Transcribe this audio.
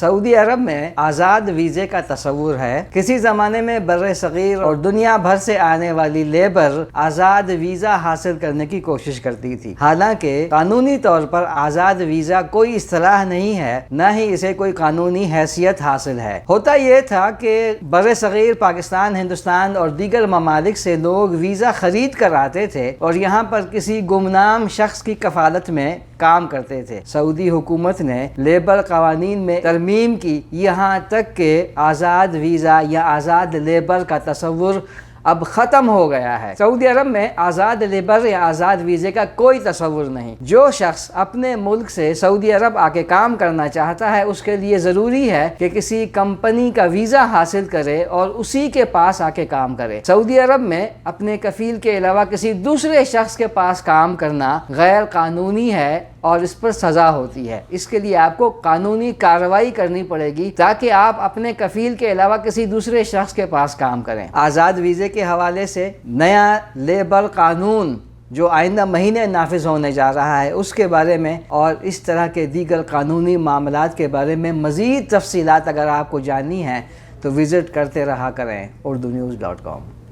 سعودی عرب میں آزاد ویزے کا تصور ہے۔ کسی زمانے میں بر صغیر اور دنیا بھر سے آنے والی لیبر آزاد ویزا حاصل کرنے کی کوشش کرتی تھی، حالانکہ قانونی طور پر آزاد ویزا کوئی اصطلاح نہیں ہے، نہ ہی اسے کوئی قانونی حیثیت حاصل ہے۔ ہوتا یہ تھا کہ بر صغیر پاکستان، ہندوستان اور دیگر ممالک سے لوگ ویزا خرید کر آتے تھے اور یہاں پر کسی گمنام شخص کی کفالت میں کام کرتے تھے۔ سعودی حکومت نے لیبر قوانین میں ترمیم کی، یہاں تک کہ آزاد ویزا یا آزاد لیبر کا تصور اب ختم ہو گیا ہے۔ سعودی عرب میں آزاد لیبر یا آزاد ویزے کا کوئی تصور نہیں۔ جو شخص اپنے ملک سے سعودی عرب آ کے کام کرنا چاہتا ہے، اس کے لیے ضروری ہے کہ کسی کمپنی کا ویزا حاصل کرے اور اسی کے پاس آ کے کام کرے۔ سعودی عرب میں اپنے کفیل کے علاوہ کسی دوسرے شخص کے پاس کام کرنا غیر قانونی ہے اور اس پر سزا ہوتی ہے۔ اس کے لیے آپ کو قانونی کارروائی کرنی پڑے گی تاکہ آپ اپنے کفیل کے علاوہ کسی دوسرے شخص کے پاس کام کریں۔ آزاد ویزے کے حوالے سے نیا لیبر قانون جو آئندہ مہینے نافذ ہونے جا رہا ہے، اس کے بارے میں اور اس طرح کے دیگر قانونی معاملات کے بارے میں مزید تفصیلات اگر آپ کو جاننی ہیں تو وزٹ کرتے رہا کریں urdunews.com۔